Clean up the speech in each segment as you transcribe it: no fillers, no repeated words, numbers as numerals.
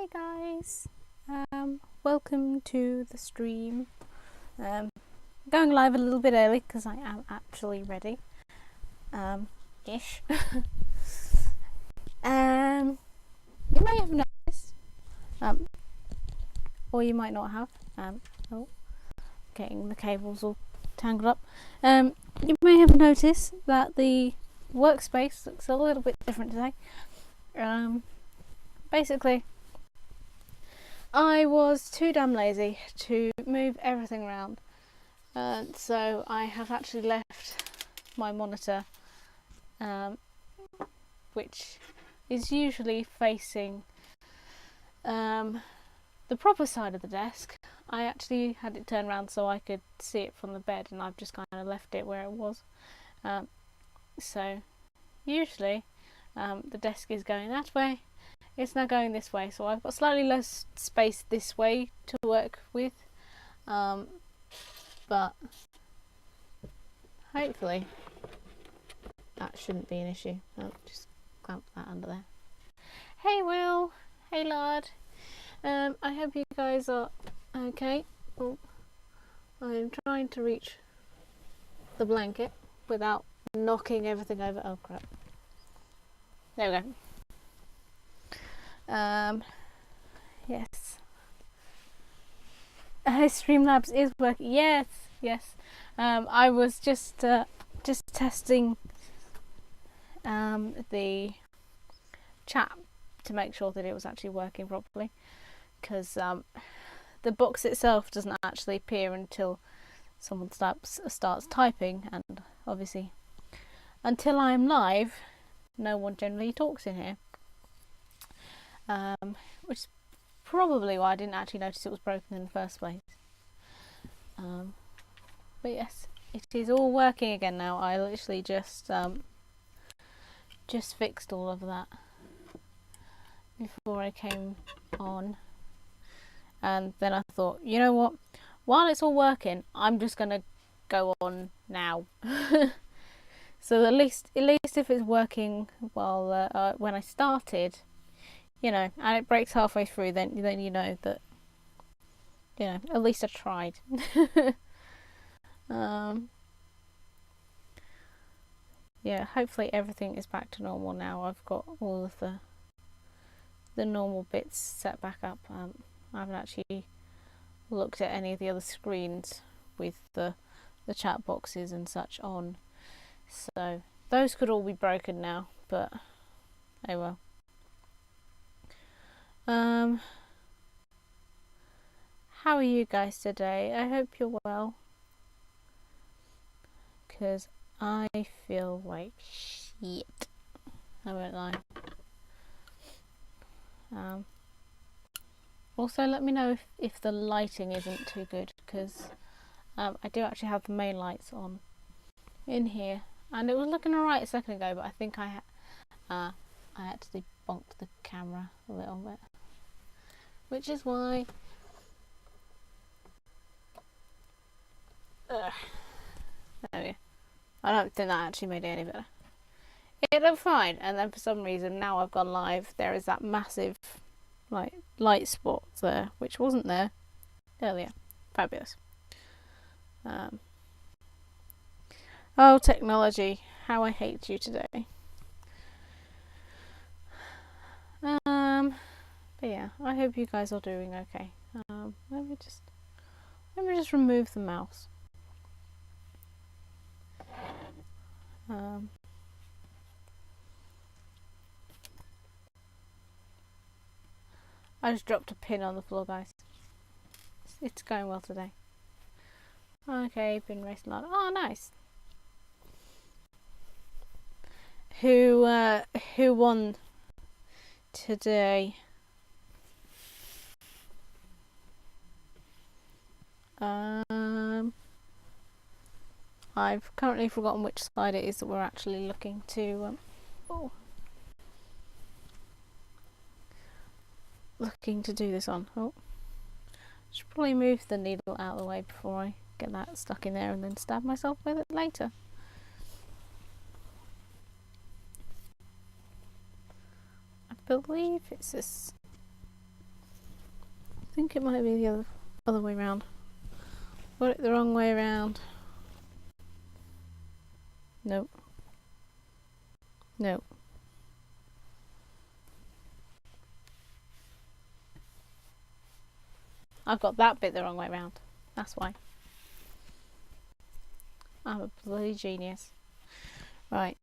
Hey guys, welcome to the stream. Going live a little bit early because I am actually ready. Ish. You may have noticed, or you might not have. Oh, getting the cables all tangled up. You may have noticed that the workspace looks a little bit different today. Basically, I was too damn lazy to move everything around, so I have actually left my monitor, which is usually facing the proper side of the desk. I actually had it turned around so I could see it from the bed, and I've just kind of left it where it was. So usually the desk is going that way. It's now going this way, so I've got slightly less space this way to work with, but hopefully that shouldn't be an issue. I'll just clamp that under there. Hey Will, hey lad, I hope you guys are okay. Oh, I'm trying to reach the blanket without knocking everything over. Oh crap, there we go. Yes. Streamlabs is working. Yes. I was just testing the chat to make sure that it was actually working properly, because the box itself doesn't actually appear until someone starts typing, and obviously until I'm live, no one generally talks in here. Which is probably why I didn't actually notice it was broken in the first place. But yes, it is all working again now. I literally just fixed all of that before I came on, and then I thought, you know what? While it's all working, I'm just gonna go on now. So at least if it's working while when I started, you know, and it breaks halfway through, then you know that, you know, at least I tried. Yeah, hopefully everything is back to normal now. I've got all of the normal bits set back up. I haven't actually looked at any of the other screens with the chat boxes and such on, so those could all be broken now, but oh well. How are you guys today? I hope you're well, because I feel like shit. I won't lie. Also, let me know if the lighting isn't too good, because I do actually have the main lights on in here, and it was looking alright a second ago, but I think I actually bonked the camera a little bit, which is why. There we go. I don't think that actually made it any better. It looked fine, and then for some reason now I've gone live, there is that massive light spot there, which wasn't there earlier. Fabulous. Oh, technology, how I hate you today. But yeah, I hope you guys are doing okay. Let me just remove the mouse. I just dropped a pin on the floor, guys. It's going well today. Okay, been racing a lot. Oh, nice. Who won today? I've currently forgotten which side it is that we're actually looking to looking to do this on. Oh, should probably move the needle out of the way before I get that stuck in there and then stab myself with it later. I believe it's this think it might be the other way around. Got it the wrong way around. Nope. Nope. I've got that bit the wrong way around. That's why. I'm a bloody genius. Right.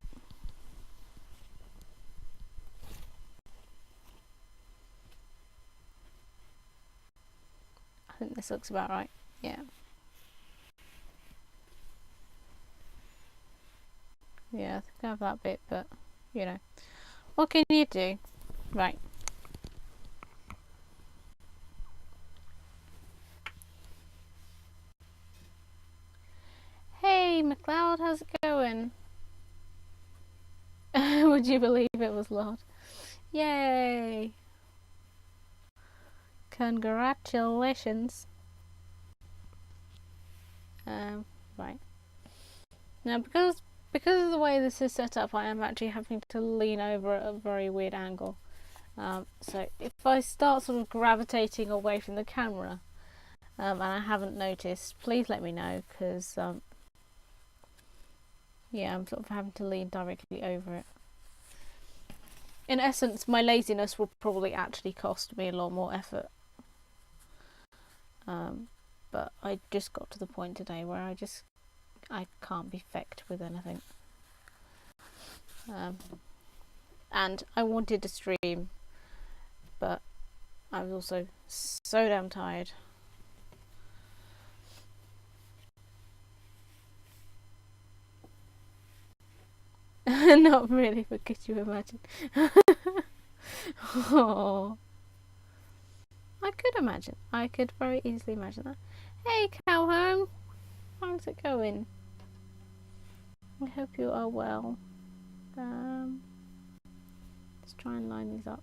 I think this looks about right. Yeah. Yeah, I think I have that bit, but, you know. What can you do? Right. Hey, McLeod, how's it going? Would you believe it was Lord? Yay! Congratulations. Right. Now, because of the way this is set up, I am actually having to lean over at a very weird angle. So if I start sort of gravitating away from the camera, and I haven't noticed, please let me know, because yeah, I'm sort of having to lean directly over it. In essence, my laziness will probably actually cost me a lot more effort. But I just got to the point today where I can't be fecked with anything. And I wanted to stream, but I was also so damn tired. Not really, but could you imagine? Oh, I could imagine. I could very easily imagine that. Hey, Cowhome, how's it going? I hope you are well. Let's try and line these up.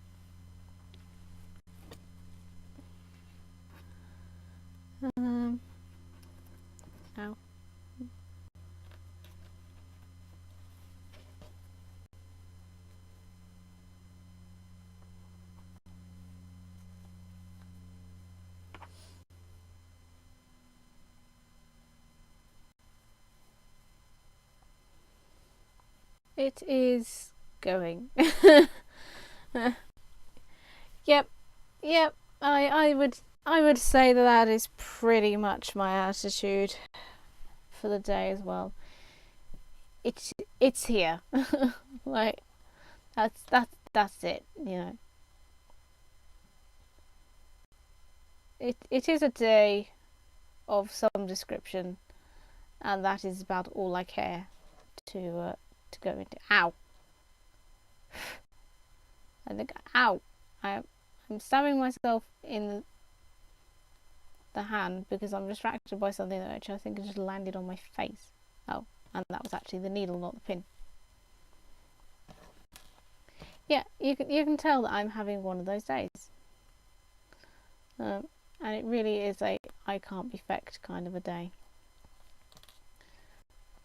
Ow. It is going. Yep. I would say that is pretty much my attitude for the day as well. It's here. Like that's it, you know. It is a day of some description, and that is about all I care to go into. Ow. I think, ow. I'm stabbing myself in the hand because I'm distracted by something that I think just landed on my face. Oh, and that was actually the needle, not the pin. Yeah, you can tell that I'm having one of those days. And it really is a I can't be fecked kind of a day.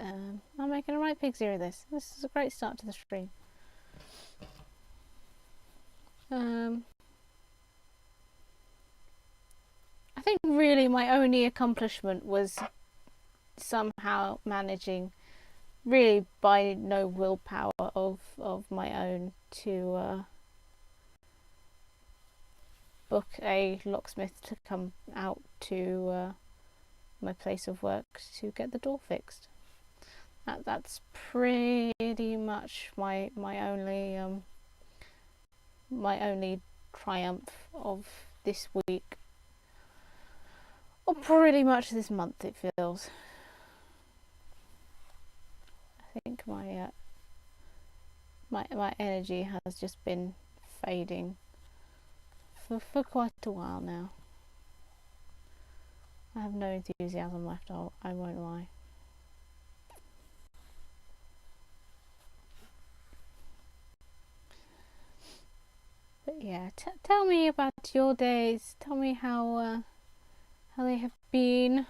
I'm making a right pig zero this. This is a great start to the stream. I think really my only accomplishment was somehow managing, really by no willpower of my own, to book a locksmith to come out to my place of work to get the door fixed. That's pretty much my only triumph of this week, or pretty much this month. It feels. I think my energy has just been fading for quite a while now. I have no enthusiasm left. I won't lie. But yeah, tell me about your days. Tell me how they have been.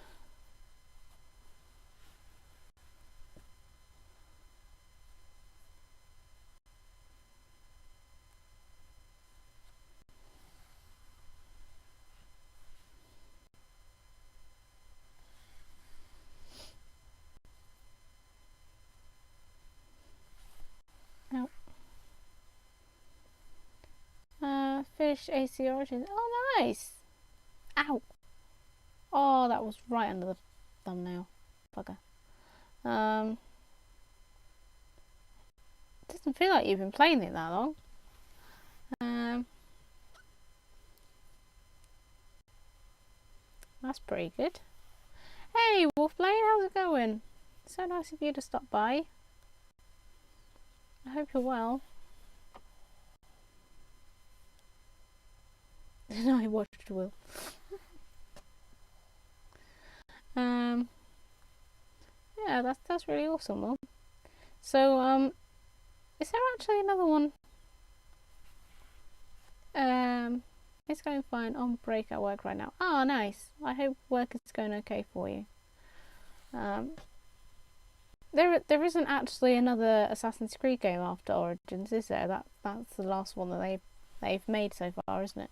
English AC Origins. Oh, nice. Ow. Oh, that was right under the thumbnail. Bugger. Doesn't feel like you've been playing it that long. That's pretty good. Hey, Wolfblade, how's it going? So nice of you to stop by. I hope you're well. No, I watched Will. Yeah, that's really awesome, Will. So, is there actually another one? It's going fine. On break at work right now. Oh, nice. I hope work is going okay for you. There isn't actually another Assassin's Creed game after Origins, is there? That's the last one that they've made so far, isn't it?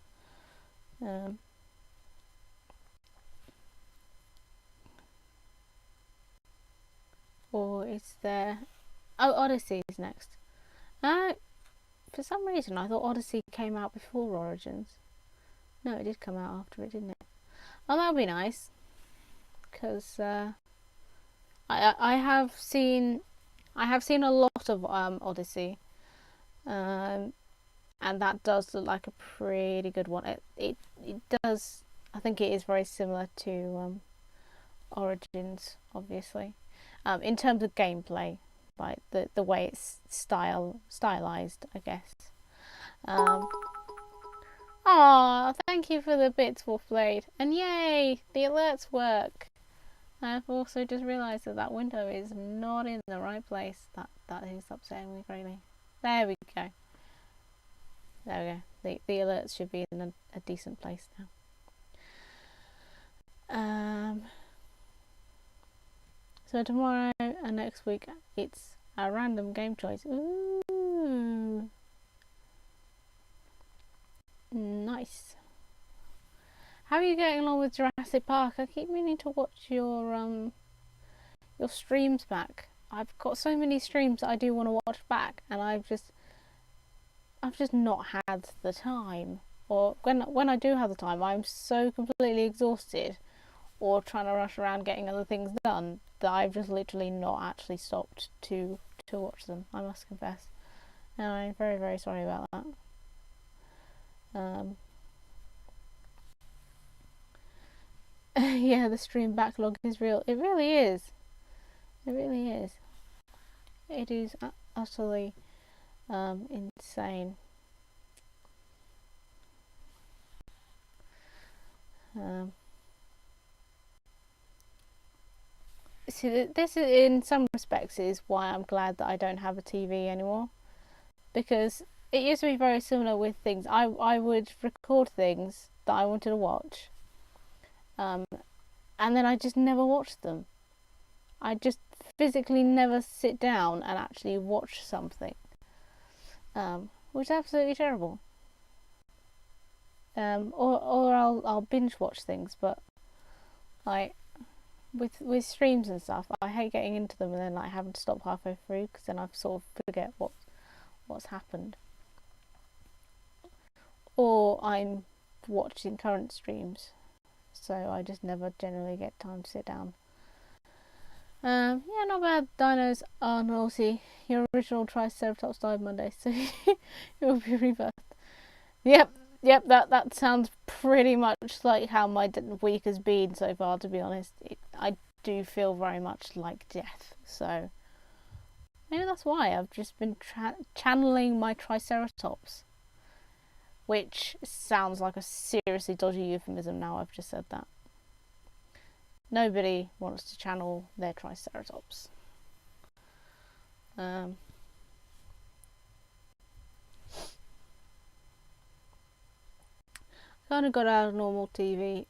Or is there? Oh, Odyssey is next. For some reason I thought Odyssey came out before Origins. No, it did come out after it, didn't it? Oh, that would be nice. Because I have seen a lot of Odyssey, and that does look like a pretty good one. It does. I think it is very similar to Origins, obviously, in terms of gameplay, like the way it's stylized, I guess. Aw, thank you for the bits, Wolfblade, and yay, the alerts work. I've also just realised that window is not in the right place. That is upsetting me greatly. There we go. There we go. The alerts should be in a decent place now. So tomorrow and next week it's a random game choice. Ooh, nice. How are you getting along with Jurassic Park? I keep meaning to watch your streams back. I've got so many streams that I do want to watch back, and I've just not had the time. Or when I do have the time, I'm so completely exhausted, or trying to rush around getting other things done, that I've just literally not actually stopped to watch them. I must confess, and I'm very, very sorry about that. Yeah, the stream backlog is real. It really is. It really is. It is utterly insane. See, this is, in some respects, is why I'm glad that I don't have a TV anymore, because it used to be very similar with things. I would record things that I wanted to watch, and then I just never watched them. I just physically never sit down and actually watch something, which is absolutely terrible. Or I'll binge watch things, but like with streams and stuff, I hate getting into them and then like having to stop halfway through, because then I sort of forget what's happened. Or I'm watching current streams, so I just never generally get time to sit down. Yeah, not bad. Dinos are naughty. Your original Triceratops died Monday, so you'll be rebirthed. Yep, that sounds pretty much like how my week has been so far, to be honest. I do feel very much like death, so maybe that's why I've just been channeling my Triceratops, which sounds like a seriously dodgy euphemism now I've just said that. Nobody wants to channel their Triceratops. Kind of got out of normal TV.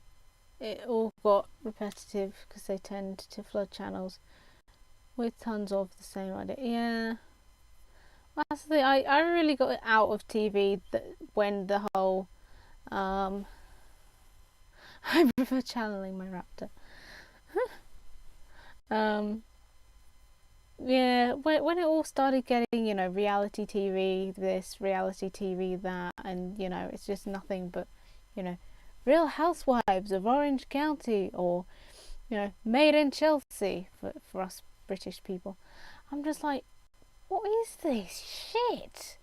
It all got repetitive because they tend to flood channels with tons of the same idea. Yeah, that's the thing. I really got out of TV when the whole I prefer channeling my raptor. Yeah, when it all started getting, reality TV this, reality TV that, and it's just nothing but Real Housewives of Orange County, or Made in Chelsea for us British people. I'm just like, what is this shit?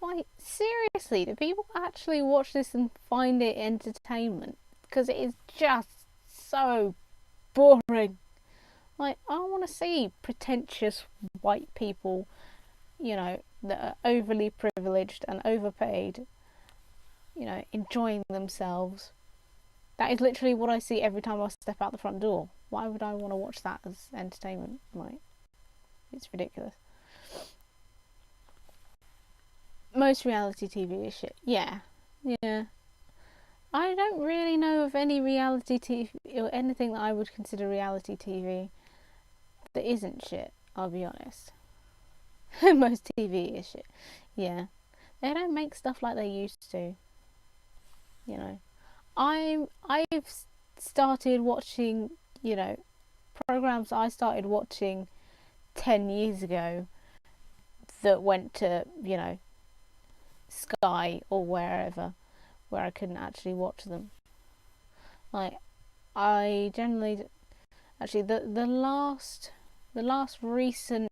Like, seriously, do people actually watch this and find it entertainment? Because it is just so boring. Like, I want to see pretentious white people, that are overly privileged and overpaid, enjoying themselves. That is literally what I see every time I step out the front door. Why would I want to watch that as entertainment? Like, it's ridiculous. Most reality TV is shit. Yeah. I don't really know of any reality TV or anything that I would consider reality TV that isn't shit, I'll be honest. Most TV is shit. Yeah. They don't make stuff like they used to. I've started watching, programs I started watching 10 years ago that went to, Sky or wherever, where I couldn't actually watch them. Like, I generally, actually, the last recent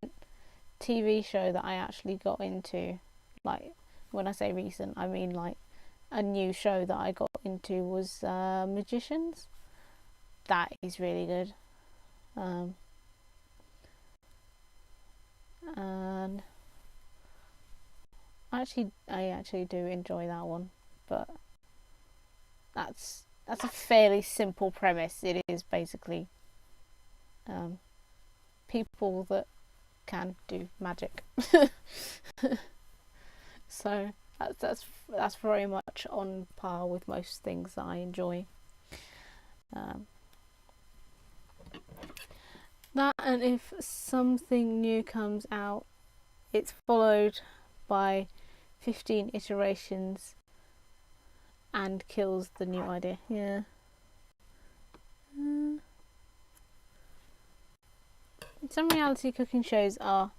TV show that I actually got into, like, when I say recent, I mean like a new show that I got into, was Magicians. That is really good. And I actually do enjoy that one, but that's a fairly simple premise. It is basically people that can do magic. So that's very much on par with most things that I enjoy. That, and if something new comes out, it's followed by 15 iterations and kills the new idea. Yeah. Some reality cooking shows are,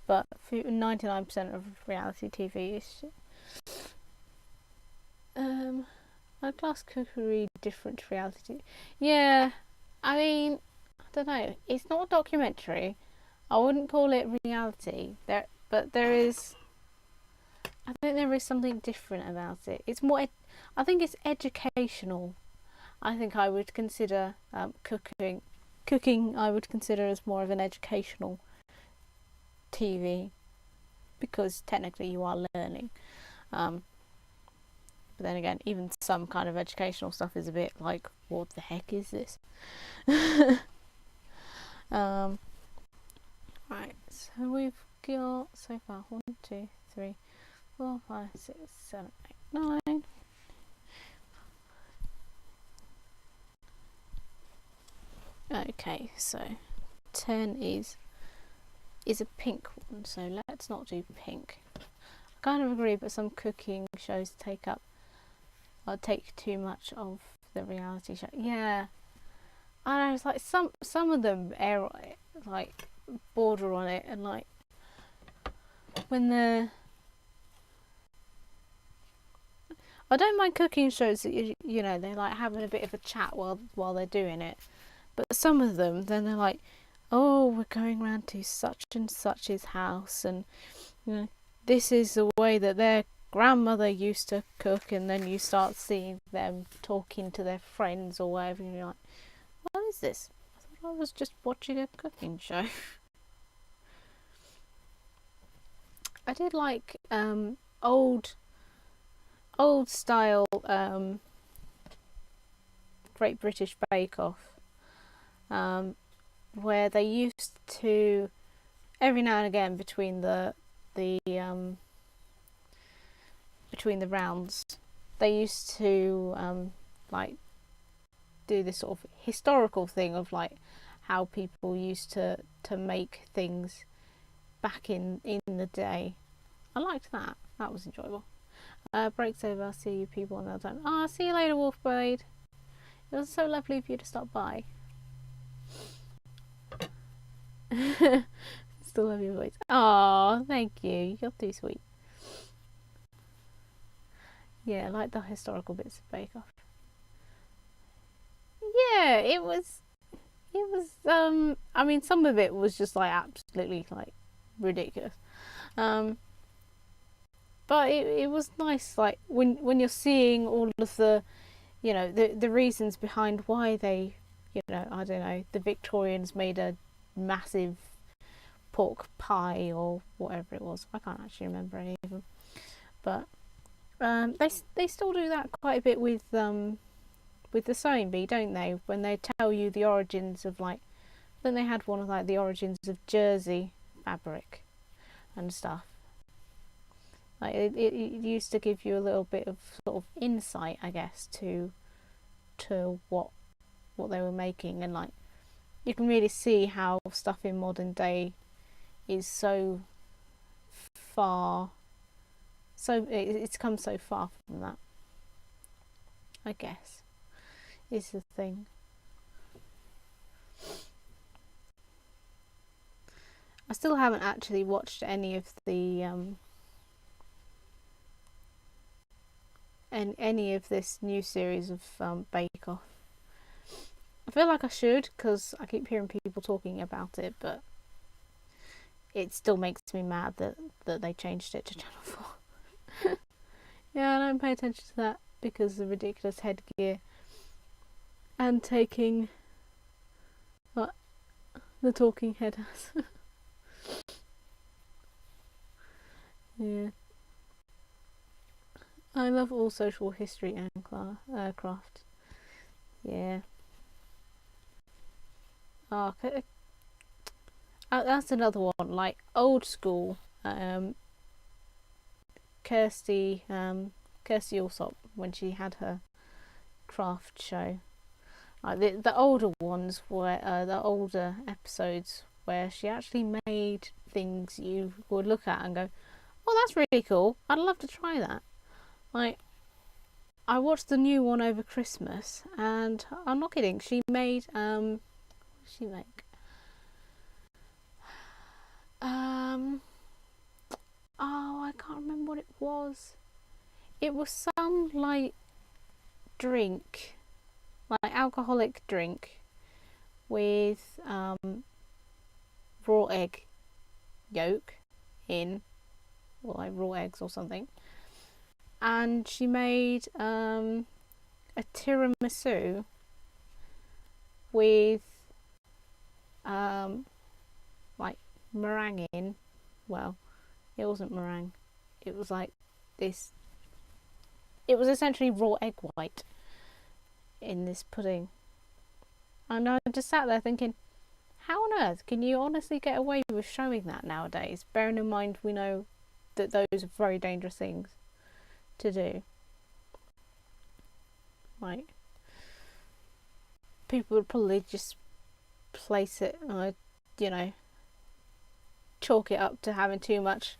but 99% of reality TV is shit. I'd class cookery different to reality. Yeah, I mean, I don't know. It's not a documentary. I wouldn't call it reality. But there is. I think there is something different about it. It's more. I think it's educational. I think I would consider cooking. I would consider as more of an educational TV, because technically you are learning. But then again, even some kind of educational stuff is a bit like, what the heck is this? Right, so we've got so far 1, 2, 3, 4, 5, 6, 7, 8, 9. Okay, so 10 is a pink one, so let's not do pink. I kind of agree, but some cooking shows take too much of the reality show. Yeah, I know, it's like some of them air like border on it, and like when they're, I don't mind cooking shows that they're like having a bit of a chat while they're doing it, but some of them, then they're like, oh, we're going round to such and such's house, and this is the way that their grandmother used to cook, and then you start seeing them talking to their friends or whatever, and you're like, what is this? I thought I was just watching a cooking show. I did like old style Great British Bake Off, where they used to, every now and again between the rounds, they used to like do this sort of historical thing of like how people used to make things back in the day. I liked that. That was enjoyable. Breaks over. I'll see you people another time. I'll see you later, Wolfblade. It was so lovely of you to stop by. Still love your voice. Oh, thank you. You're too sweet. Yeah, like the historical bits of Bake Off. Yeah, it was. It was. I mean, some of it was just like absolutely like ridiculous. Um, but it was nice. Like when you're seeing all of the, you know, the reasons behind why they, you know, I don't know, the Victorians made a massive pork pie or whatever it was. I can't actually remember any of them, but they still do that quite a bit with the sewing bee, don't they? When they tell you the origins of like, then they had one of like the origins of jersey fabric and stuff. Like it used to give you a little bit of sort of insight, I guess, to what they were making, and like you can really see how stuff in modern day is so far, so it's come so far from that, I guess, is the thing. I still haven't actually watched any of the any of this new series of Bake Off. I feel like I should because I keep hearing people talking about it, but it still makes me mad that they changed it to Channel 4. Yeah, I don't pay attention to that because of the ridiculous headgear and taking what the talking head has. Yeah. I love all social history and craft. Yeah. Oh, that's another one. Like old school. Kirsty Allsop when she had her craft show. The older ones were the older episodes where she actually made things you would look at and go, "Oh, that's really cool. I'd love to try that." Like I watched the new one over Christmas, and I'm not kidding. She made what did she make? Oh, I can't remember what it was. It was some like drink, like alcoholic drink with raw egg yolk in, or like raw eggs or something. And she made a tiramisu with like meringue in. Well, it wasn't meringue. It was like this. It was essentially raw egg white in this pudding. And I just sat there thinking, how on earth can you honestly get away with showing that nowadays? Bearing in mind we know that those are very dangerous things to do. Like, people would probably just place it, you know, chalk it up to having too much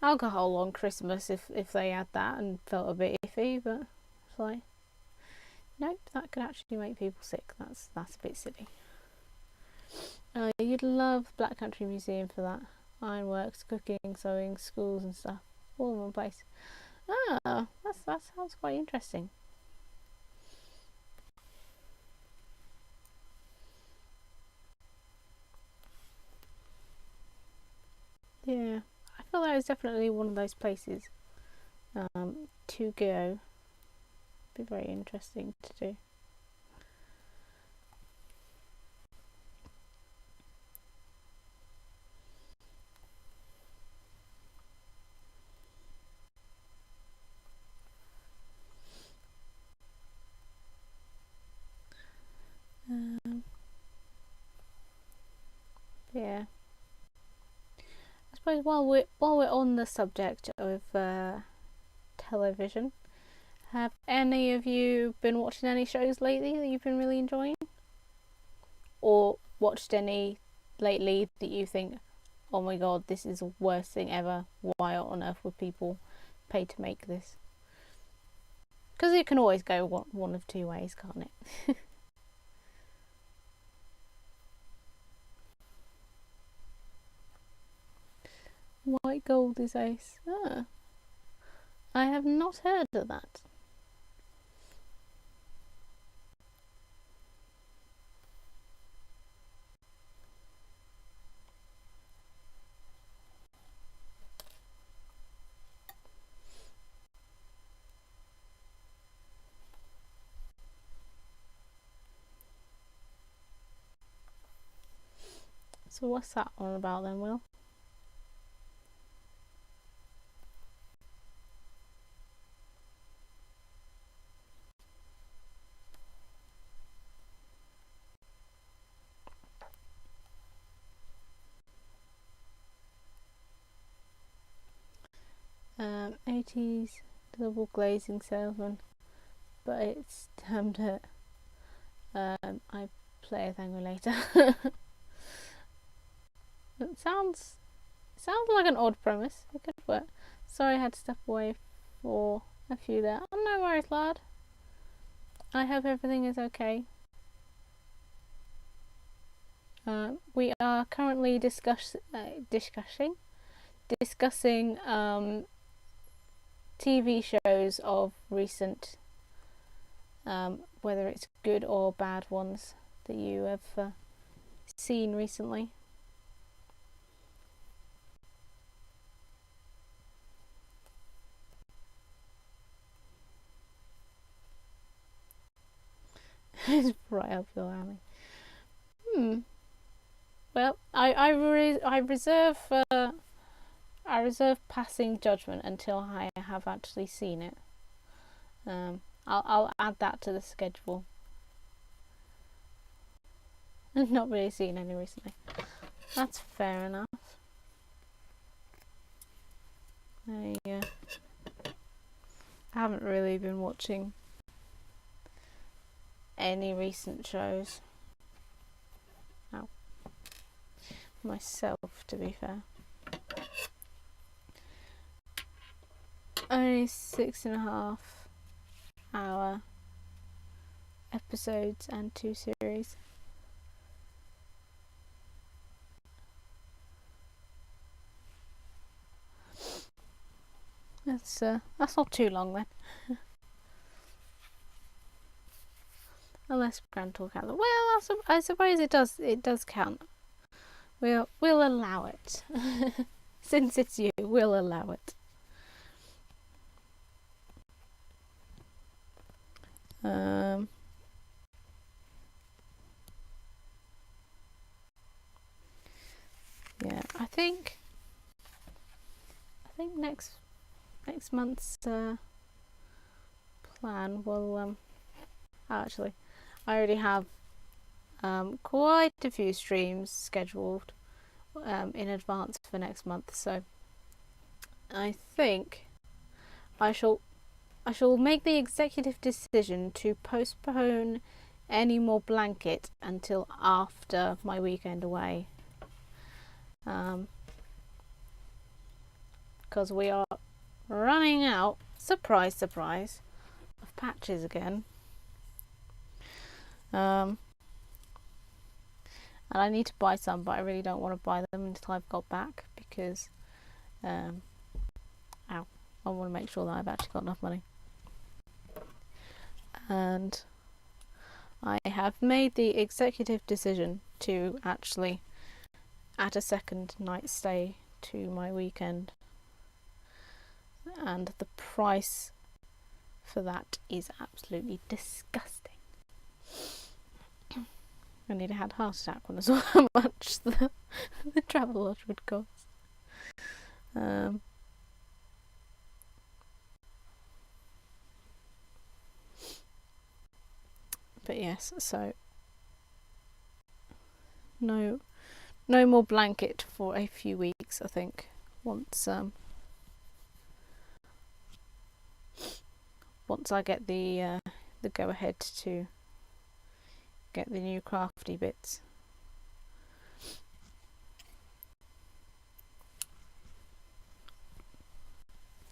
alcohol on Christmas if they had that and felt a bit iffy, but it's like, nope, that could actually make people sick. That's a bit silly. You'd love Black Country Museum for that. Ironworks, cooking, sewing, schools and stuff, all in one place. Ah, that sounds quite interesting. Yeah, I feel that is definitely one of those places to go. Be very interesting to do. Yeah. I suppose while we're on the subject of television, have any of you been watching any shows lately that you've been really enjoying, or watched any lately that you think, oh my god, this is the worst thing ever? Why on earth would people pay to make this? Because it can always go one of two ways, can't it? White Gold is Ace. Ah, I have not heard of that. So what's that one about then, Will? '80s double glazing salesman, but it's termed it I play a thing later. It sounds like an odd premise. It could work. Sorry I had to step away for a few there. Oh, no worries, lad. I hope everything is okay. We are currently discussing TV shows of recent, whether it's good or bad ones that you have seen recently. It's right up your alley. Well, I reserve passing judgment until I have actually seen it. I'll add that to the schedule. I've not really seen any recently. That's fair enough. I haven't really been watching any recent shows. Ow. Myself, to be fair. Only 6.5 hour episodes and 2 series. That's not too long then. Unless Grand Tour counts. Well, I suppose it does count. We'll allow it. Since it's you, we'll allow it. Yeah, I think next month's plan will actually, I already have quite a few streams scheduled in advance for next month, so I think I shall make the executive decision to postpone any more blanket until after my weekend away, because we are running out, surprise surprise, of patches again, and I need to buy some, but I really don't want to buy them until I've got back, because I want to make sure that I've actually got enough money. And I have made the executive decision to actually add a second night stay to my weekend, and the price for that is absolutely disgusting. I nearly had a heart attack when I saw how much the Travelodge would cost. But yes, so no more blanket for a few weeks, I think. Once I get the go ahead to get the new crafty bits.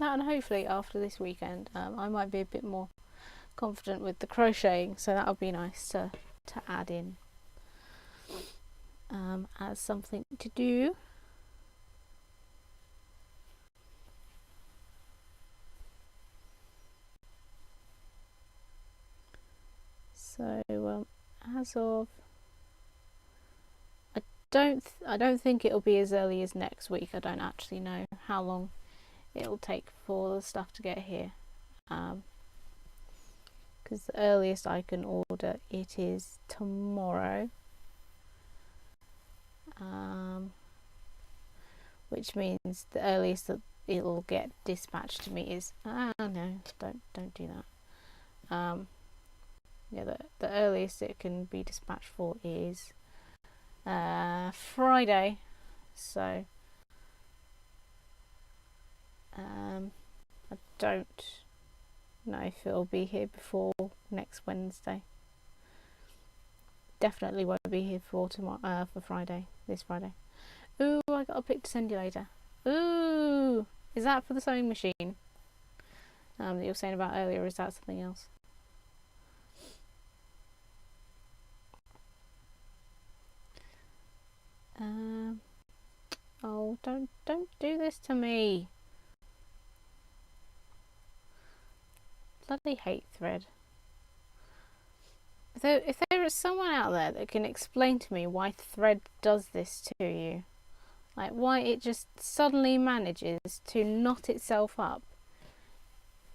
Now, and hopefully after this weekend, I might be a bit more confident with the crocheting, so that would be nice to add in as something to do. So as of, I don't think it'll be as early as next week. I don't actually know how long it'll take for the stuff to get here, because the earliest I can order it is tomorrow, which means the earliest that it'll get dispatched to me is no, don't do that. Yeah, the earliest it can be dispatched for is Friday, so I don't know if it'll be here before next Wednesday. Definitely won't be here for tomorrow, for Friday, this Friday. Ooh, I got a pic to send you later. Ooh, is that for the sewing machine that you were saying about earlier, or is that something else? Oh, don't do this to me. Bloody hate Thread. If there is someone out there that can explain to me why Thread does this to you, like why it just suddenly manages to knot itself up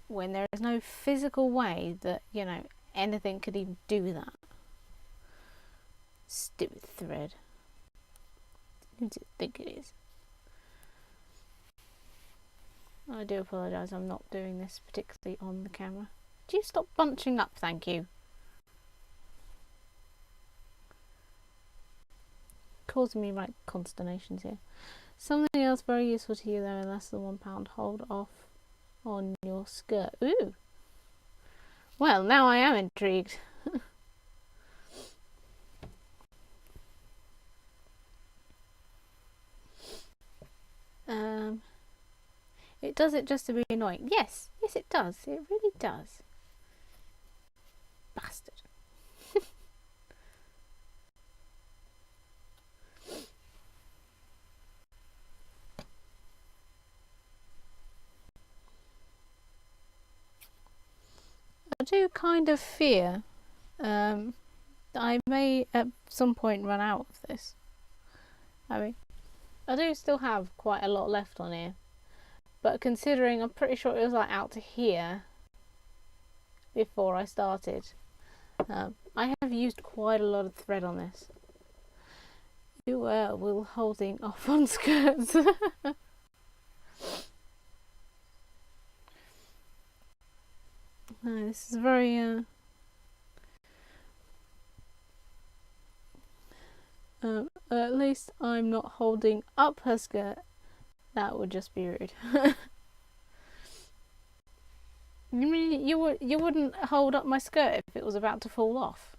when there is no physical way that, you know, anything could even do that. Stupid Thread. Who do you think it is? I do apologise, I'm not doing this particularly on the camera. Do you stop bunching up, thank you? Causing me right consternations here. Something else very useful to you though, in less than £1. Hold off on your skirt. Ooh! Well, now I am intrigued. It does it just to be annoying. Yes, it does. It really does. Bastard. I do kind of fear I may at some point run out of this. I mean, I do still have quite a lot left on here, but considering I'm pretty sure it was like out to here before I started, I have used quite a lot of thread on this. You were will holding off on skirts. No, this is very at least I'm not holding up her skirt. That would just be rude. You mean you wouldn't hold up my skirt if it was about to fall off?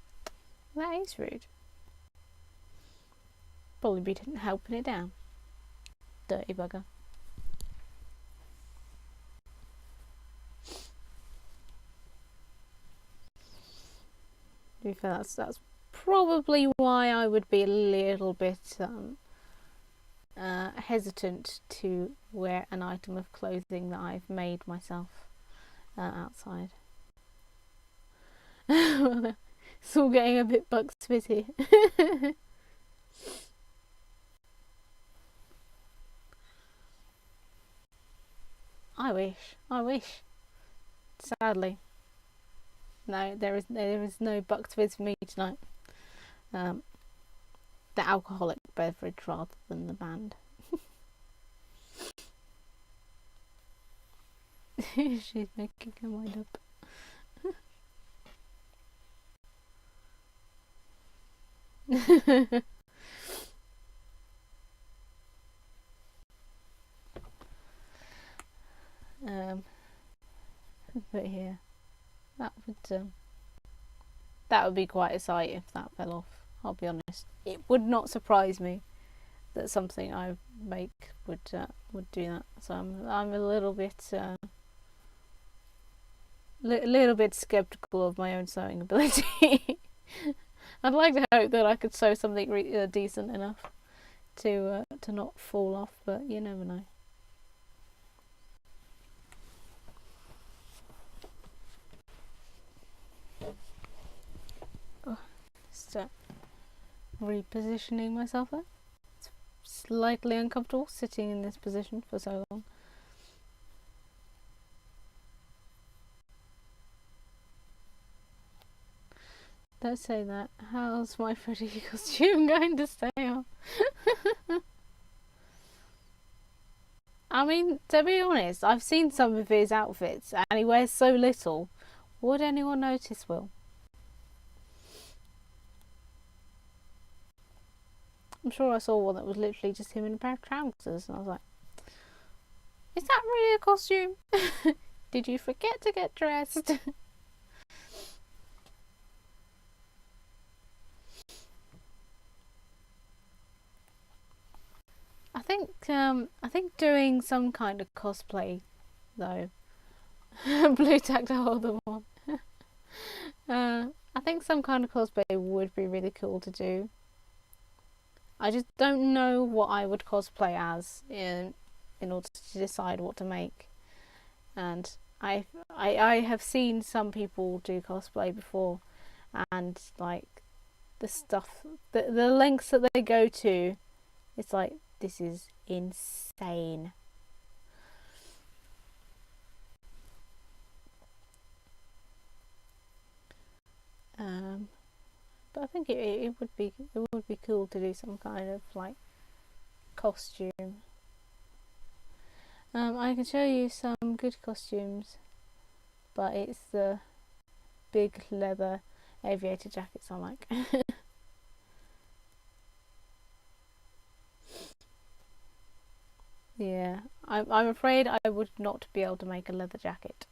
That is rude. Probably be helping it down. Dirty bugger. To be fair, that's probably why I would be a little bit hesitant to wear an item of clothing that I've made myself outside. It's all getting a bit Bucks Fizzy. I wish. Sadly. No, there is no Bucks Fizz for me tonight. The alcoholic beverage rather than the band. She's making her mind up. But yeah, that would be quite a sight if that fell off. I'll be honest. It would not surprise me that something I make would do that. So I'm a little bit skeptical of my own sewing ability. I'd like to hope that I could sew something decent enough to not fall off, but you never know. repositioning myself there. It's slightly uncomfortable sitting in this position for so long. Don't say that. How's my Freddy costume going to stay on? I mean, to be honest, I've seen some of his outfits and he wears so little. Would anyone notice, Will? I'm sure I saw one that was literally just him in a pair of trousers and I was like, is that really a costume? Did you forget to get dressed? I think doing some kind of cosplay though. Blue tack to hold them on. I think some kind of cosplay would be really cool to do. I just don't know what I would cosplay as in order to decide what to make. And I have seen some people do cosplay before, and like the stuff, the lengths that they go to, it's like, this is insane. But I think it would be cool to do some kind of like costume. I can show you some good costumes, but it's the big leather aviator jackets I like. Yeah, I'm afraid I would not be able to make a leather jacket.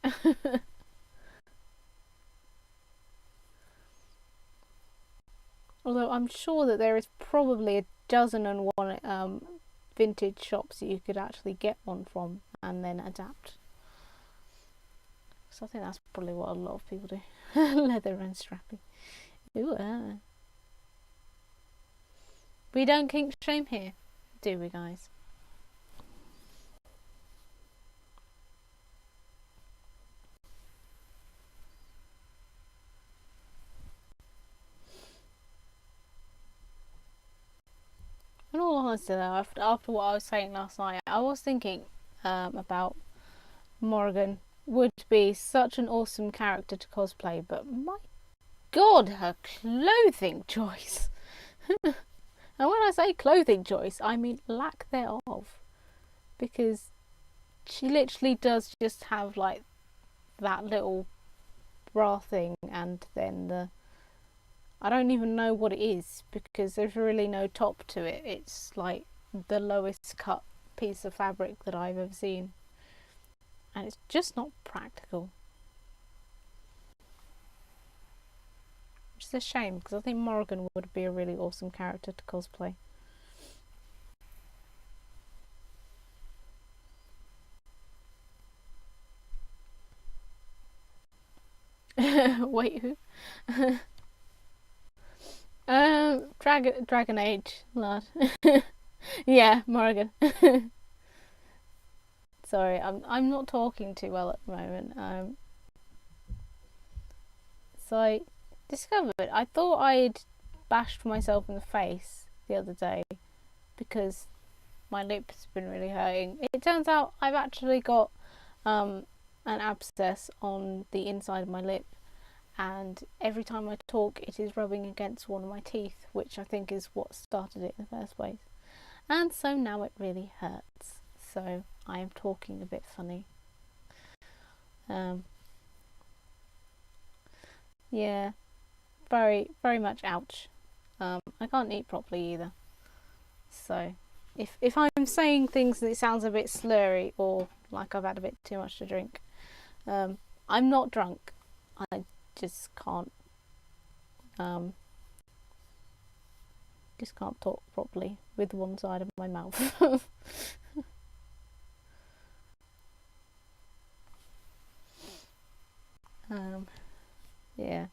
Although I'm sure that there is probably a dozen and one vintage shops that you could actually get one from and then adapt. So I think that's probably what a lot of people do. Leather and strappy. Ooh, we don't kink shame here, do we, guys? In all honesty though, after what I was saying last night, I was thinking about Morrigan would be such an awesome character to cosplay, but my god, her clothing choice. And when I say clothing choice, I mean lack thereof. Because she literally does just have like that little bra thing and then the... I don't even know what it is because there's really no top to it. It's like the lowest cut piece of fabric that I've ever seen. And it's just not practical. Which is a shame because I think Morrigan would be a really awesome character to cosplay. Wait, who? Dragon Age, lad. Yeah, Morrigan. Sorry, I'm not talking too well at the moment. So I discovered I thought I'd bashed myself in the face the other day because my lip's been really hurting. It turns out I've actually got an abscess on the inside of my lip, and every time I talk it is rubbing against one of my teeth, which I think is what started it in the first place. And so now it really hurts. So I am talking a bit funny. Yeah, very, very much ouch. I can't eat properly either. So if I'm saying things that it sounds a bit slurry or like I've had a bit too much to drink, I'm not drunk. I just can't talk properly with one side of my mouth. Yeah,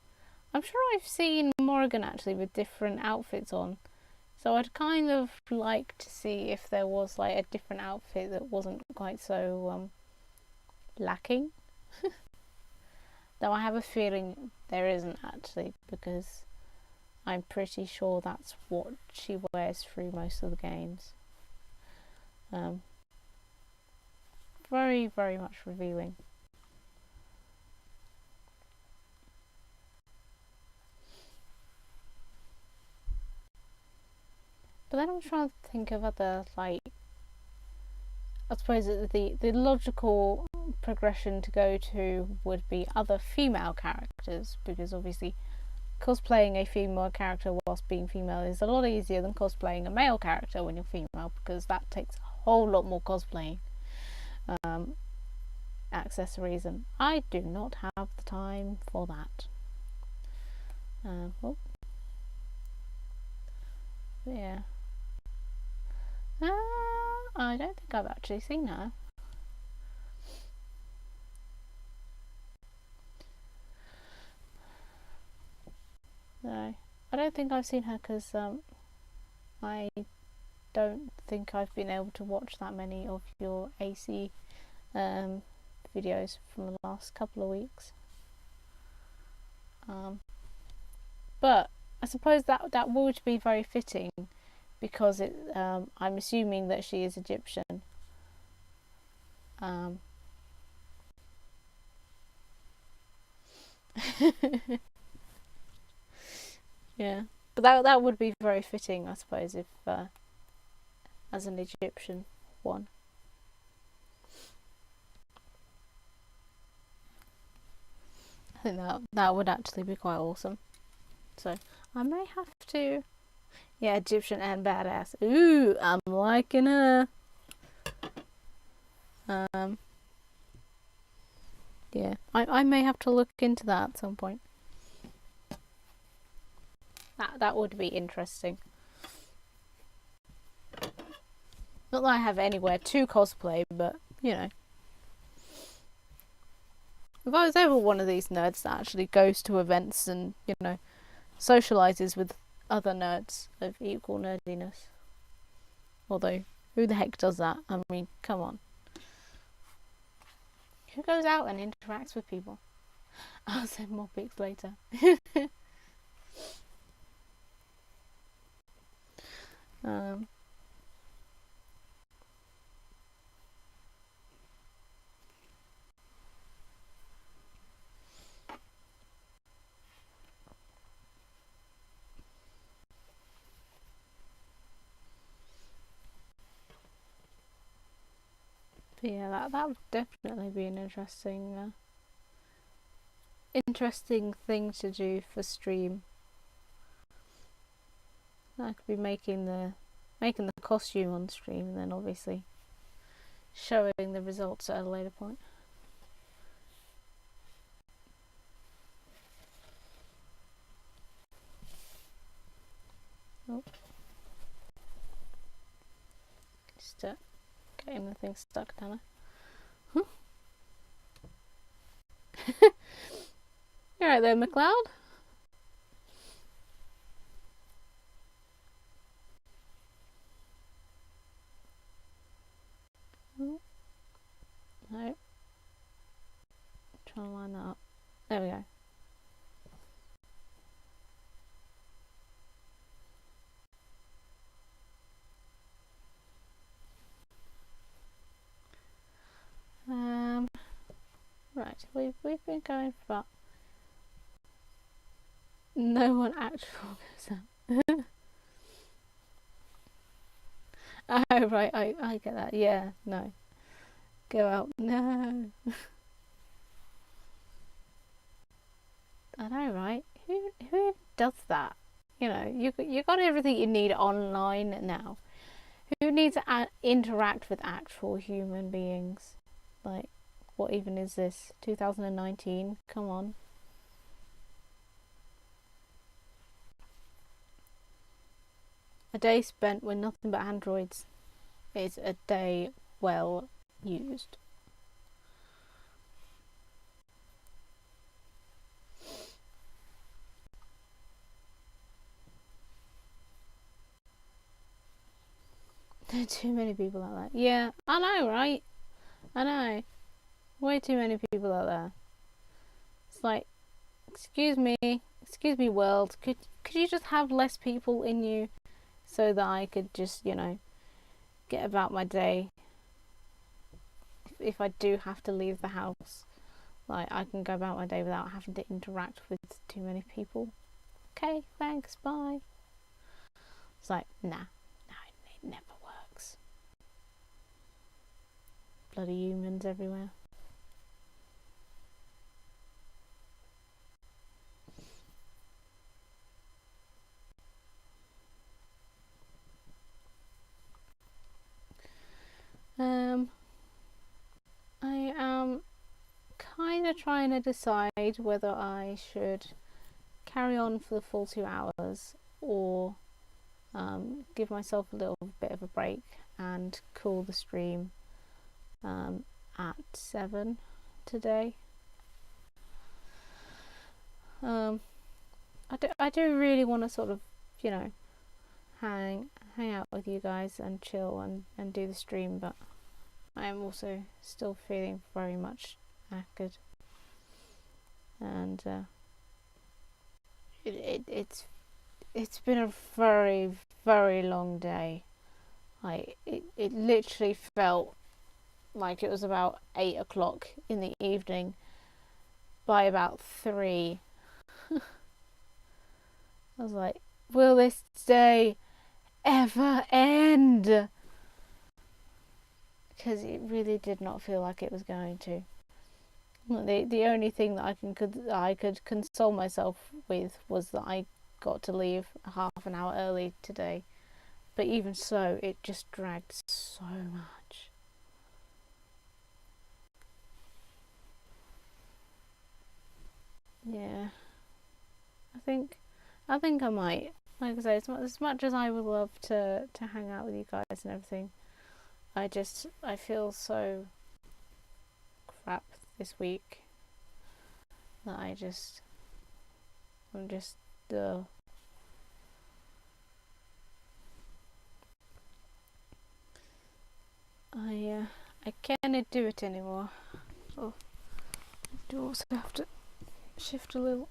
I'm sure I've seen Morrigan actually with different outfits on, so I'd kind of like to see if there was like a different outfit that wasn't quite so lacking. Though I have a feeling there isn't actually, because I'm pretty sure that's what she wears through most of the games. Very, very much revealing. But then I'm trying to think of other, like, I suppose the logical progression to go to would be other female characters, because obviously cosplaying a female character whilst being female is a lot easier than cosplaying a male character when you're female, because that takes a whole lot more cosplaying accessories, and I do not have the time for that. Yeah. I don't think I've actually seen her. No, I don't think I've seen her because I don't think I've been able to watch that many of your AC videos from the last couple of weeks. But I suppose that would be very fitting, because I'm assuming that she is Egyptian. Yeah, but that would be very fitting, I suppose, if as an Egyptian one. I think that would actually be quite awesome. So I may have to. Yeah, Egyptian and badass. Ooh, I'm liking her. Yeah, I may have to look into that at some point. That would be interesting. Not that I have anywhere to cosplay, but you know, if I was ever one of these nerds that actually goes to events and, you know, socializes with other nerds of equal nerdiness. Although, who the heck does that? I mean, come on. Who goes out and interacts with people? I'll send more pics later. But yeah, that would definitely be an interesting thing to do for stream. I could be making the costume on stream, and then obviously showing the results at a later point. Oh. Just getting the thing stuck down there. You're right there, McLeod. Oh. No. Trying to line that up. There we go. Right, we've been going for about. No one actually goes out. Oh right, I get that. Yeah, no. Go out. No. I know, right? Who does that? You know, you got everything you need online now. Who needs to interact with actual human beings? Like, what even is this? 2019? Come on. A day spent with nothing but androids is a day well used. There are too many people out there. Yeah, I know, right? I know. Way too many people out there. It's like, excuse me, world. could you just have less people in you so that I could just, you know, get about my day? If I do have to leave the house, like, I can go about my day without having to interact with too many people. Okay, thanks, bye. It's like, nah, it never works. Bloody humans everywhere. I am kind of trying to decide whether I should carry on for the full 2 hours or give myself a little bit of a break and call the stream at 7 today. I do really want to sort of, you know, hang out with you guys and chill and do the stream, but I am also still feeling very much knackered, and it's been a very, very long day. Like, it literally felt like it was about 8 o'clock in the evening by about 3. I was like, will this day ever end? Because it really did not feel like it was going to. The only thing that I could console myself with was that I got to leave half an hour early today. But even so, it just dragged so much. Yeah, I think I might. Like I say, as much as I would love to hang out with you guys and everything, I feel so crap this week that I'm just I can't do it anymore. Oh, I do also have to shift a little.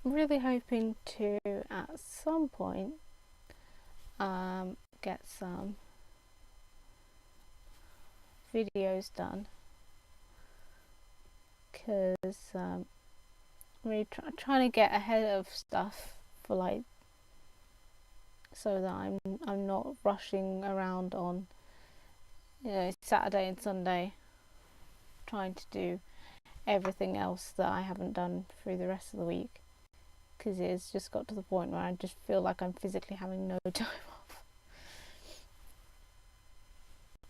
I'm really hoping to, at some point, get some videos done, because I'm really trying to get ahead of stuff for, like, so that I'm not rushing around on, you know, Saturday and Sunday trying to do everything else that I haven't done through the rest of the week, because it's just got to the point where I just feel like I'm physically having no time off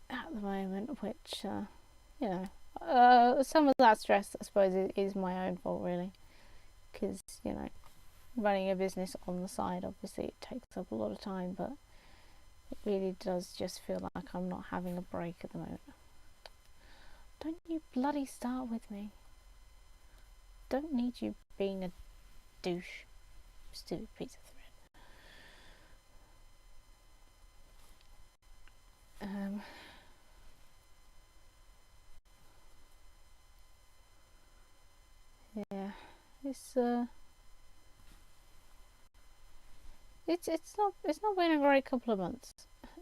at the moment, which you know, some of that stress, I suppose, is my own fault, really, because, you know, running a business on the side, obviously it takes up a lot of time, but it really does just feel like I'm not having a break at the moment. Don't you bloody start with me. Don't need you being a douche. Stupid piece of thread. Yeah, it's not been a great couple of months.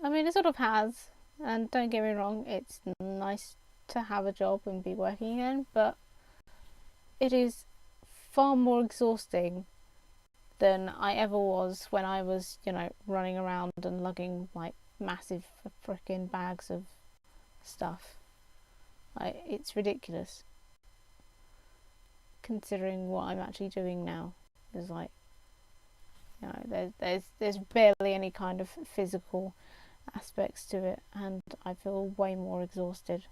I mean, it sort of has, and don't get me wrong, it's nice to have a job and be working again, but it is far more exhausting than I ever was when I was, you know, running around and lugging like massive freaking bags of stuff. Like, it's ridiculous considering what I'm actually doing now. Is like, you know, there's barely any kind of physical aspects to it, and I feel way more exhausted.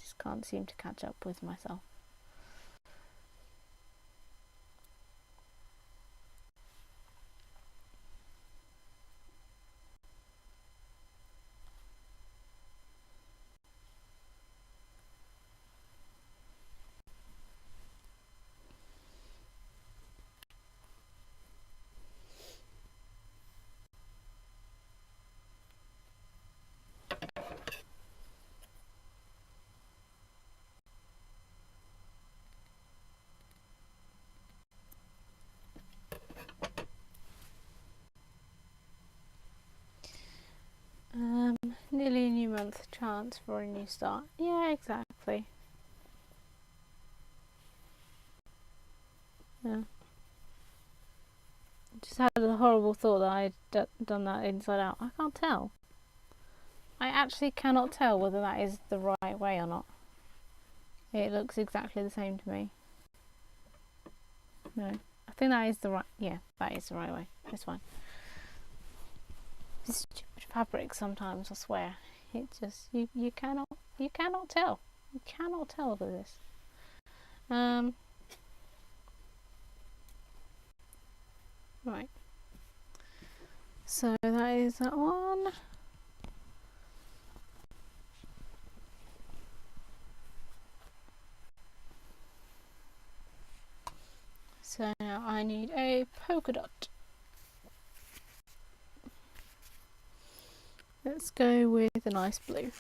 Just can't seem to catch up with myself. chance for a new start. Yeah, exactly. Yeah. Just had a horrible thought that I'd done that inside out. I can't tell. I actually cannot tell whether that is the right way or not. It looks exactly the same to me. No, I think that is the right. Yeah, that is the right way. It's fine. It's stupid fabric sometimes. I swear. It just you cannot tell. You cannot tell with this. Right. So that is that one. So now I need a polka dot. Let's go with a nice blue.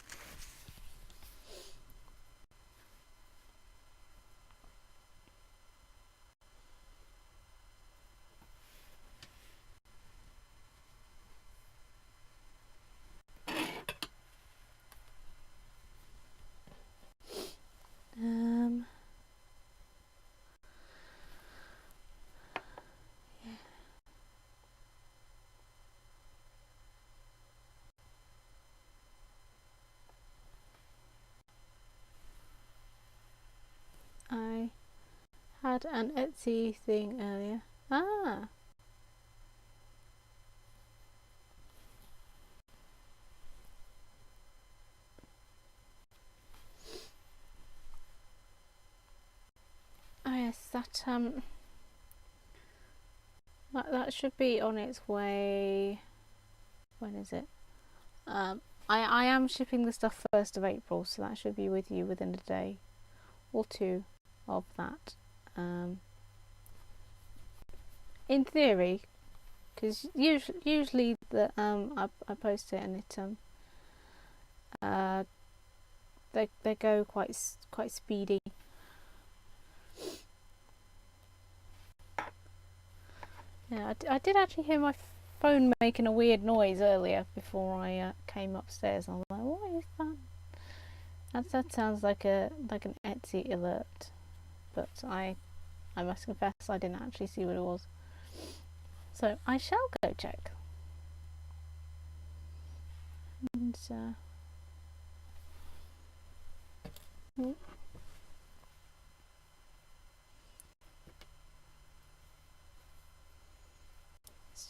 I had an Etsy thing earlier. Ah. Oh yes, that should be on its way. When is it? I am shipping the stuff 1st of April, so that should be with you within a day or two of that. In theory, because usually the I post it and it they go quite speedy. Yeah, I did actually hear my phone making a weird noise earlier before I came upstairs. I was like, what is that? That sounds like an Etsy alert, but I must confess I didn't actually see what it was. So I shall go check. And let's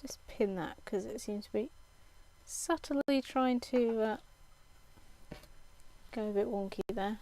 just pin that because it seems to be subtly trying to go a bit wonky there.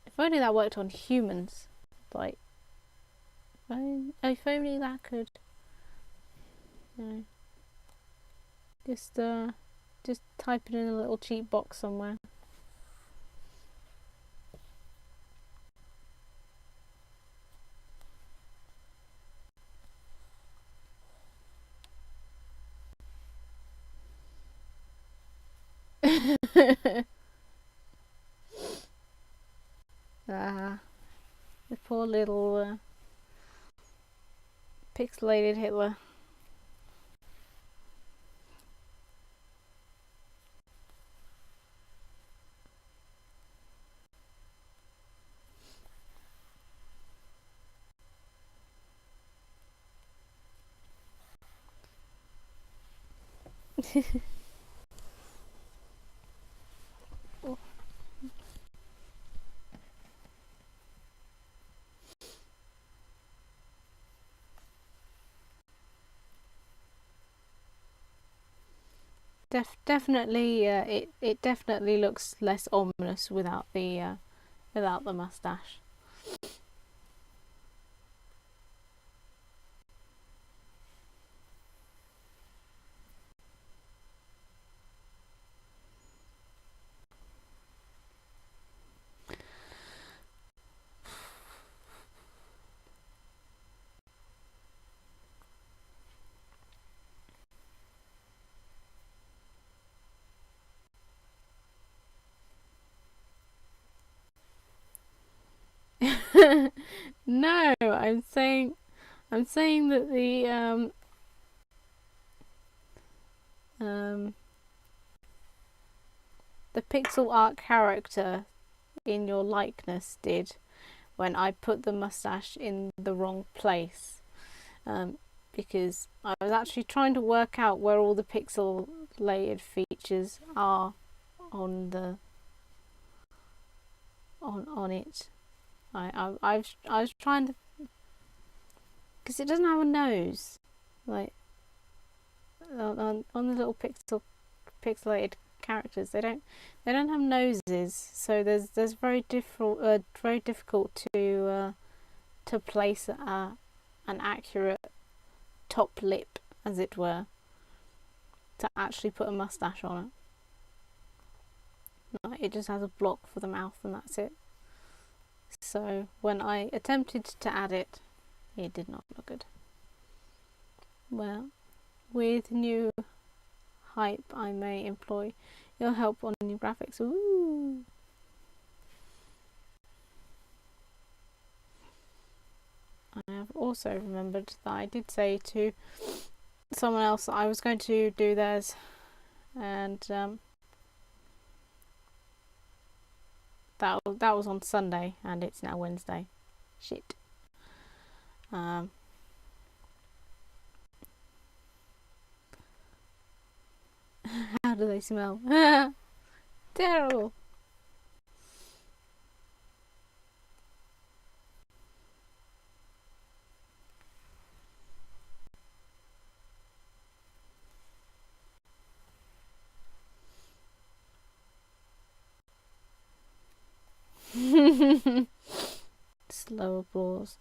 If only that worked on humans. Like, if only that could, you know, just type it in a little cheap box somewhere. The poor little pixelated Hitler. Oh. Definitely, it definitely looks less ominous without the mustache. No, I'm saying that the pixel art character in your likeness did when I put the mustache in the wrong place. Because I was actually trying to work out where all the pixelated features are on the on it. I was trying to, because it doesn't have a nose, like on the little pixelated characters, they don't have noses, so there's very difficult to place an accurate top lip, as it were, to actually put a mustache on it. No, it just has a block for the mouth and that's it. So when I attempted to add it, it did not look good. Well, with new hype, I may employ your help on new graphics. Ooh. I have also remembered that I did say to someone else that I was going to do theirs, and that was on Sunday, and it's now Wednesday. Shit. How do they smell? Terrible. Slow applause.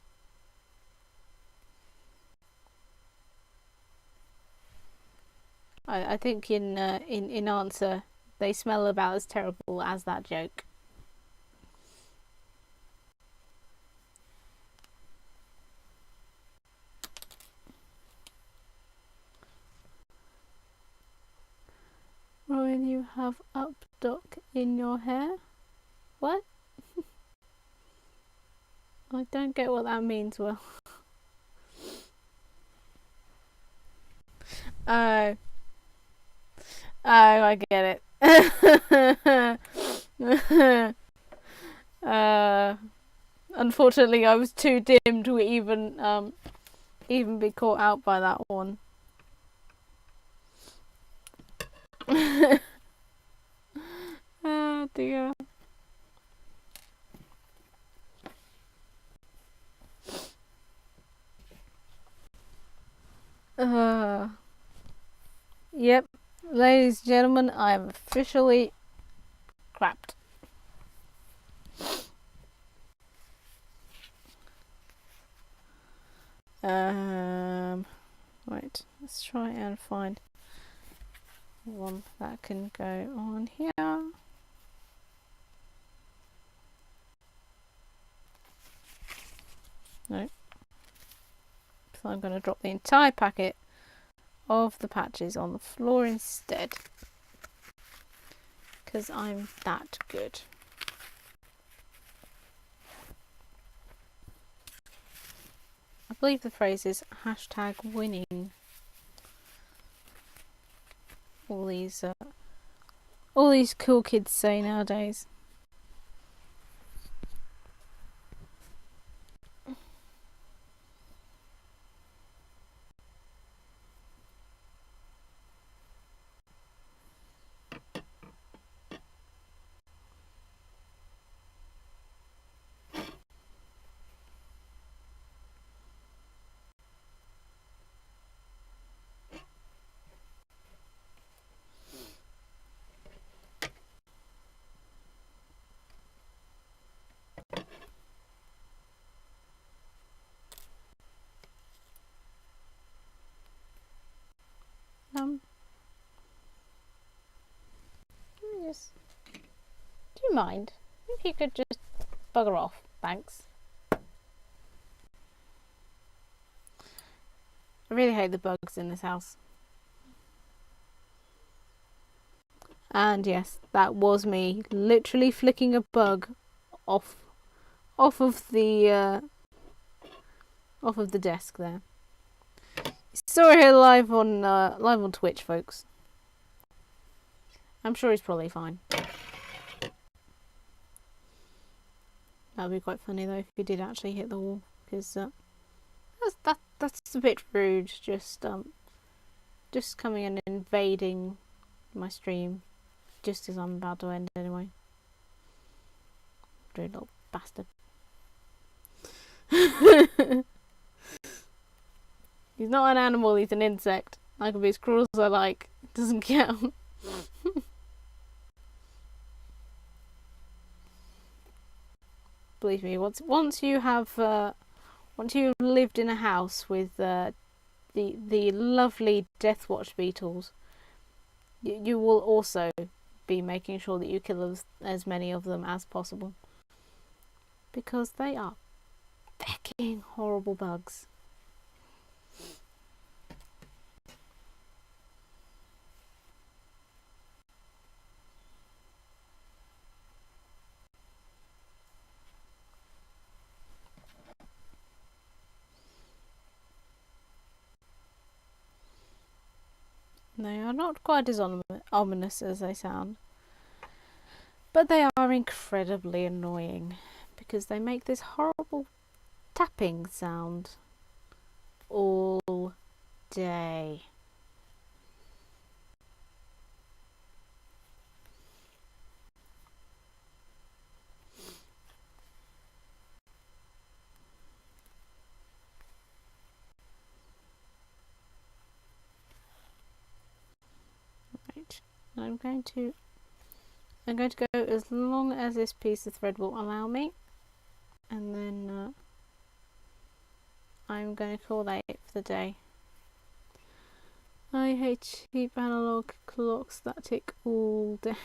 I think in answer, they smell about as terrible as that joke. Ryan, you have updock in your hair? What? I don't get what that means, well. Oh. Oh, I get it. Unfortunately, I was too dim to even be caught out by that one. Oh dear. Yep, ladies and gentlemen, I am officially crapped. Right, let's try and find one that can go on here. No. So I'm going to drop the entire packet of the patches on the floor instead, because I'm that good. I believe the phrase is #winning. All these cool kids say nowadays. Do you mind if you could just bugger off? Thanks. I really hate the bugs in this house. And yes, that was me literally flicking a bug off off of the desk there. Saw here live on Twitch, folks. I'm sure he's probably fine. That would be quite funny though if he did actually hit the wall, because that's a bit rude. Just coming and invading my stream just as I'm about to end anyway. Rude little bastard. He's not an animal, he's an insect. I can be as cruel as I like. It doesn't count. Believe me, once you've lived in a house with the lovely Deathwatch beetles, you will also be making sure that you kill as many of them as possible, because they are fucking horrible bugs. They are not quite as ominous as they sound, but they are incredibly annoying because they make this horrible tapping sound all day. Right, I'm going to go as long as this piece of thread will allow me, and then I'm going to call that it for the day. I hate cheap analog clocks that tick all day.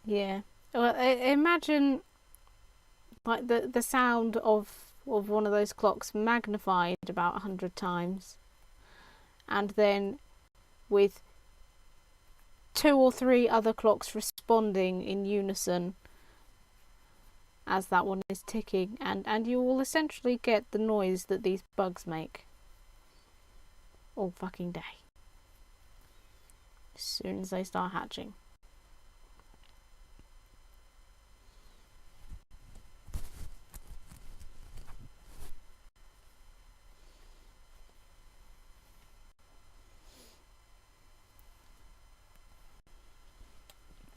Yeah. Well, imagine like the sound of one of those clocks magnified about 100 times, and then with 2 or 3 other clocks responding in unison as that one is ticking, and you will essentially get the noise that these bugs make all fucking day as soon as they start hatching.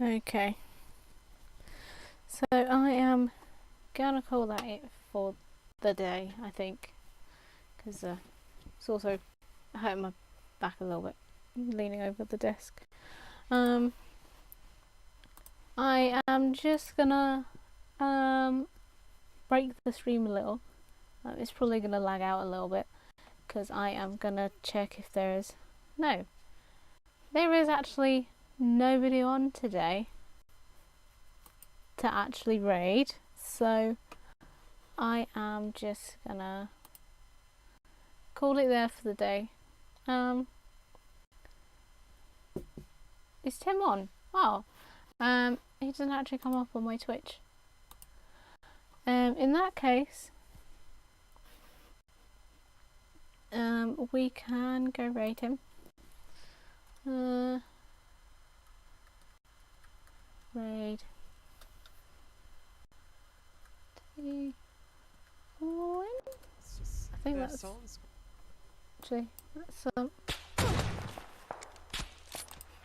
Okay, so I am gonna call that it for the day, I think, because it's also hurting my back a little bit leaning over the desk. I am just gonna break the stream a little. It's probably gonna lag out a little bit because I am gonna check if there is actually nobody on today to actually raid, so I am just gonna call it there for the day. Is Tim on? Oh, he doesn't actually come up on my Twitch. In that case, we can go raid him. Raid. I think that's actually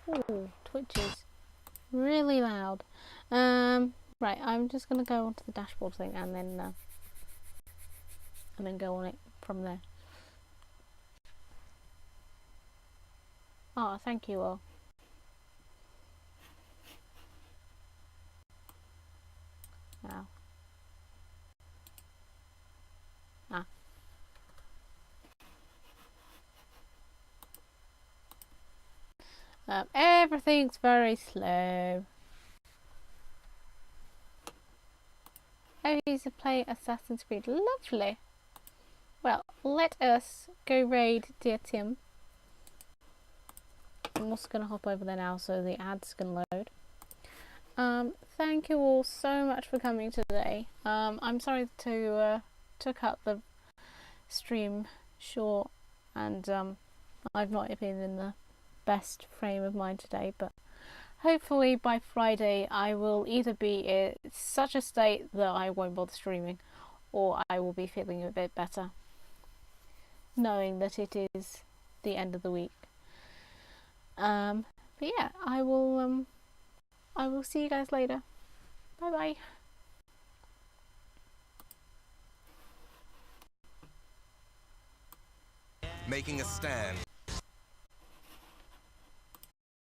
ooh, Twitch is really loud. Right, I'm just gonna go onto the dashboard thing and then go on it from there. Oh, thank you all. Now. Everything's very slow. Oh, he's to play Assassin's Creed. Lovely. Well, let us go raid dear Tim. I'm also going to hop over there now so the ads can load. thank you all so much for coming today. I'm sorry to cut the stream short, and I've not been in the best frame of mind today, but hopefully by Friday I will either be in such a state that I won't bother streaming, or I will be feeling a bit better, knowing that it is the end of the week. But yeah, I will see you guys later. Bye bye. Making a stand.